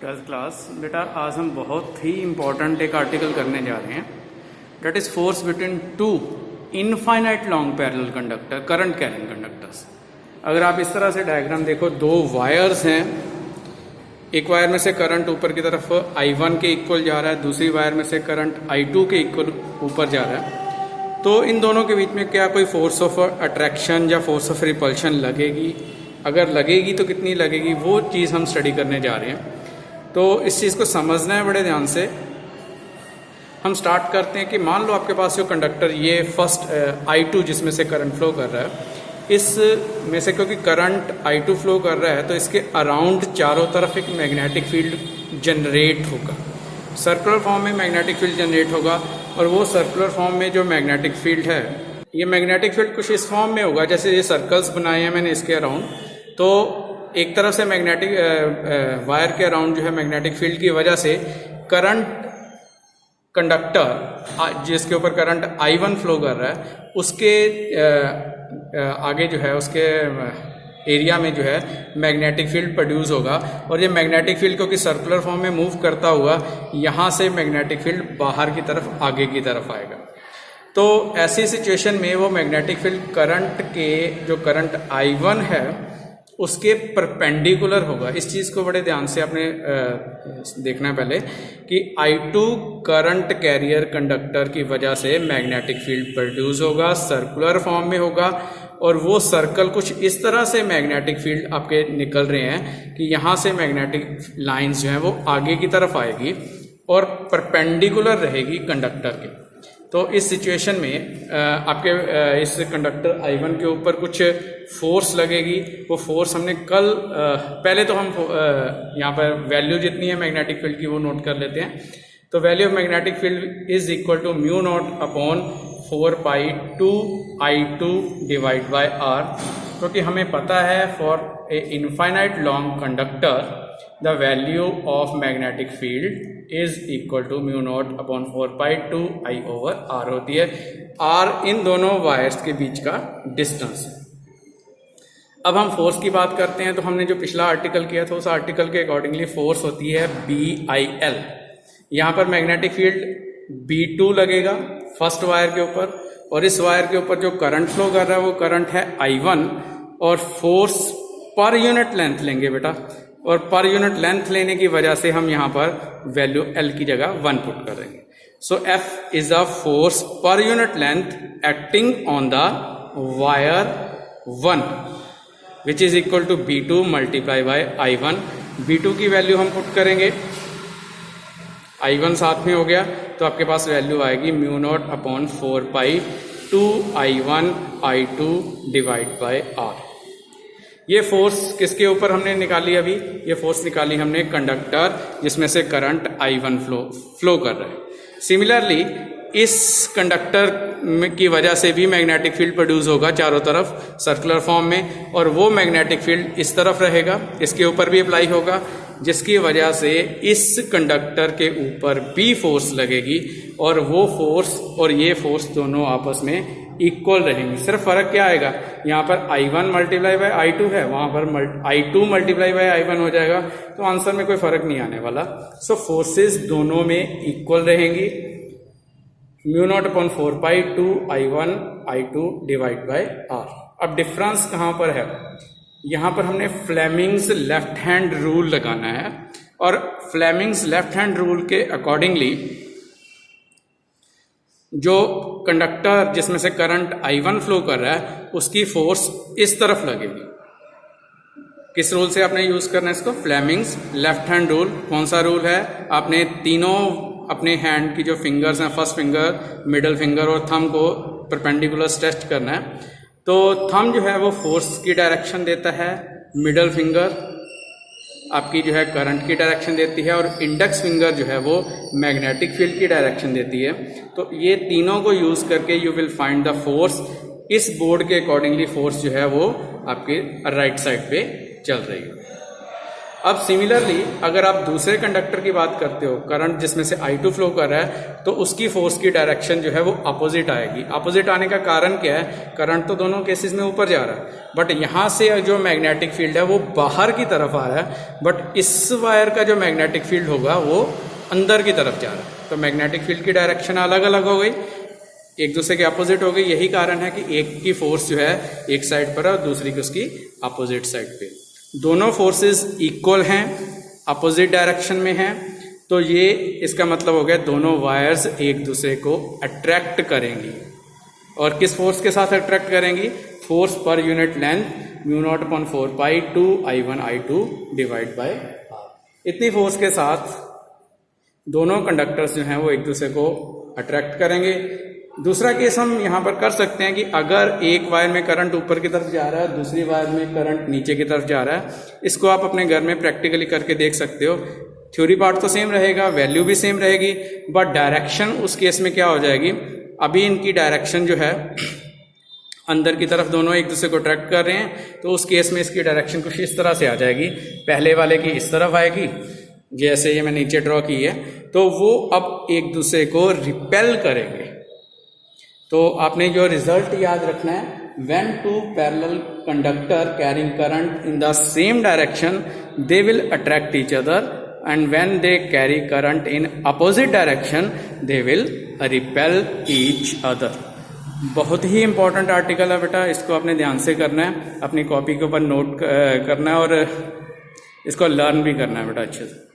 Twelfth class. बेटा आज हम बहुत ही इम्पोर्टेंट एक आर्टिकल करने जा रहे हैं, that is force between two infinite long parallel conductor current carrying conductors. अगर आप इस तरह से डायग्राम देखो, दो वायर्स हैं, एक वायर में से करंट ऊपर की तरफ I1 के इक्वल जा रहा है, दूसरी वायर में से करंट I2 के इक्वल ऊपर जा रहा है। तो इन दोनों के बीच में क्या कोई फोर्स ऑफ अट्रैक्शन या फोर्स ऑफ रिपल्शन लगेगी? अगर लगेगी तो कितनी लगेगी, वो चीज़ हम स्टडी करने जा रहे हैं। तो इस चीज़ को समझना है बड़े ध्यान से। हम स्टार्ट करते हैं कि मान लो आपके पास जो कंडक्टर ये फर्स्ट I2 जिसमें से करंट फ्लो कर रहा है, इस में से क्योंकि करंट I2 फ्लो कर रहा है तो इसके अराउंड चारों तरफ एक मैग्नेटिक फील्ड जनरेट होगा, सर्कुलर फॉर्म में मैग्नेटिक फील्ड जनरेट होगा। और वो सर्कुलर फॉर्म में जो मैग्नेटिक फील्ड है, ये मैग्नेटिक फील्ड कुछ इस फॉर्म में होगा, जैसे ये सर्कल्स बनाए हैं मैंने इसके अराउंड। तो एक तरफ से मैग्नेटिक वायर के अराउंड जो है मैग्नेटिक फील्ड की वजह से करंट कंडक्टर जिसके ऊपर करंट I1 फ्लो कर रहा है, उसके आगे जो है उसके एरिया में जो है मैग्नेटिक फील्ड प्रोड्यूस होगा। और ये मैग्नेटिक फील्ड क्योंकि सर्कुलर फॉर्म में मूव करता हुआ यहाँ से मैग्नेटिक फील्ड बाहर की तरफ आगे की तरफ आएगा। तो ऐसी सिचुएशन में वो मैग्नेटिक फील्ड करंट के जो करंट I1 है उसके परपेंडिकुलर होगा। इस चीज़ को बड़े ध्यान से आपने देखना है पहले कि I2 करंट कैरियर कंडक्टर की वजह से मैग्नेटिक फील्ड प्रोड्यूस होगा, सर्कुलर फॉर्म में होगा। और वो सर्कल कुछ इस तरह से मैग्नेटिक फील्ड आपके निकल रहे हैं कि यहाँ से मैग्नेटिक लाइंस जो हैं वो आगे की तरफ आएगी और परपेंडिकुलर रहेगी कंडक्टर के। तो इस सिचुएशन में आपके इस कंडक्टर I1 के ऊपर कुछ फोर्स लगेगी। वो फोर्स हमने कल पहले तो हम यहाँ पर वैल्यू जितनी है मैग्नेटिक फील्ड की वो नोट कर लेते हैं। तो value of magnetic field is equal to mu naught upon 4π2I2 divide by R, क्योंकि हमें पता है for a infinite long conductor the value of magnetic field is equal to mu naught upon 4π2I over R होती है। R इन दोनों wires के बीच का distance है। अब हम फोर्स की बात करते हैं। तो हमने जो पिछला आर्टिकल किया था उस आर्टिकल के अकॉर्डिंगली फोर्स होती है BIL। यहाँ पर मैग्नेटिक फील्ड B2 लगेगा फर्स्ट वायर के ऊपर, और इस वायर के ऊपर जो करंट फ्लो कर रहा है वो करंट है I1। और फोर्स पर यूनिट लेंथ लेंगे बेटा, और पर यूनिट लेंथ लेने की वजह से हम यहाँ पर वैल्यू L की जगह 1 पुट करेंगे। So F is a force per unit length acting on the wire 1 which is equal to B2 multiply by I1। B2 की वैल्यू हम पुट करेंगे, I1 साथ में हो गया, तो आपके पास वैल्यू आएगी mu naught upon 4π2I1 I2 divide by R। ये फोर्स किसके ऊपर हमने निकाली? अभी ये फोर्स निकाली हमने कंडक्टर जिसमें से करंट I1 फ्लो कर रहा है। सिमिलरली इस कंडक्टर की वजह से भी मैग्नेटिक फील्ड प्रोड्यूस होगा चारों तरफ सर्कुलर फॉर्म में, और वो मैग्नेटिक फील्ड इस तरफ रहेगा, इसके ऊपर भी अप्लाई होगा, जिसकी वजह से इस कंडक्टर के ऊपर भी फोर्स लगेगी। और वो फोर्स और ये फोर्स दोनों आपस में इक्वल रहेंगी। सिर्फ फर्क क्या आएगा, यहाँ पर I1 मल्टीप्लाई बाय I2 है, वहां पर I2 मल्टीप्लाई बाय I1 हो जाएगा। तो आंसर में कोई फर्क नहीं आने वाला। सो फोर्सेस दोनों में इक्वल रहेंगी, mu naught upon 4π2I1 I2 divide by R। अब डिफरेंस कहाँ पर है? यहाँ पर हमने फ्लेमिंग्स लेफ्ट हैंड रूल लगाना है, और फ्लेमिंग्स लेफ्ट हैंड रूल के अकॉर्डिंगली जो कंडक्टर जिसमें से करंट I1 फ्लो कर रहा है उसकी फोर्स इस तरफ लगेगी। किस रूल से आपने यूज करना है इसको? Fleming's left hand rule. कौन सा रूल है? आपने तीनों अपने हैंड की जो फिंगर्स हैं, फर्स्ट फिंगर, मिडल फिंगर और थंब को परपेंडिकुलर स्ट्रेच करना है। तो थंब जो है वो फोर्स की डायरेक्शन देता है, मिडल फिंगर आपकी जो है करंट की डायरेक्शन देती है, और इंडेक्स फिंगर जो है वो मैग्नेटिक फील्ड की डायरेक्शन देती है। तो ये तीनों को यूज करके you will find the force. इस बोर्ड के अकॉर्डिंगली फोर्स जो है वो आपके राइट साइड पे चल रही है। अब सिमिलरली अगर आप दूसरे कंडक्टर की बात करते हो, करंट जिसमें से I2 फ्लो कर रहा है, तो उसकी फोर्स की डायरेक्शन जो है वो अपोजिट आएगी। अपोजिट आने का कारण क्या है? करंट तो दोनों केसेस में ऊपर जा रहा है, बट यहाँ से जो मैग्नेटिक फील्ड है वो बाहर की तरफ आ रहा है, बट इस वायर का जो मैग्नेटिक फील्ड होगा वो अंदर की तरफ जा रहा है। तो मैग्नेटिक फील्ड की डायरेक्शन अलग अलग हो गई, एक दूसरे के अपोजिट हो गई। यही कारण है कि एक की फोर्स जो है एक साइड पर है और दूसरी की उसकी अपोजिट साइड पे। दोनों फोर्सेस इक्वल हैं, अपोजिट डायरेक्शन में हैं, तो ये इसका मतलब हो गया दोनों वायर्स एक दूसरे को अट्रैक्ट करेंगी। और किस फोर्स के साथ अट्रैक्ट करेंगी? Force per unit length μ0/4 pi 2I1I2 divide by r। इतनी फोर्स के साथ दोनों कंडक्टर्स जो हैं वो एक दूसरे को अट्रैक्ट करेंगे। दूसरा केस हम यहाँ पर कर सकते हैं कि अगर एक वायर में करंट ऊपर की तरफ जा रहा है, दूसरी वायर में करंट नीचे की तरफ जा रहा है। इसको आप अपने घर में प्रैक्टिकली करके देख सकते हो। थ्योरी पार्ट तो सेम रहेगा, वैल्यू भी सेम रहेगी, बट डायरेक्शन उस केस में क्या हो जाएगी? अभी इनकी डायरेक्शन जो है अंदर की तरफ दोनों एक दूसरे को अट्रैक्ट कर रहे हैं, तो उस केस में इसकी डायरेक्शन कुछ इस तरह से आ जाएगी। पहले वाले की इस तरफ आएगी, जैसे ये मैं नीचे ड्रॉ की है, तो वो अब एक दूसरे को रिपेल करेंगे। तो आपने जो रिजल्ट याद रखना है, when two parallel conductor carrying current in the same direction, they will attract each other, and when they carry current in opposite direction, they will repel each other। बहुत ही इंपॉर्टेंट आर्टिकल है बेटा, इसको आपने ध्यान से करना है, अपनी कॉपी के ऊपर नोट करना है और इसको लर्न भी करना है बेटा अच्छे से।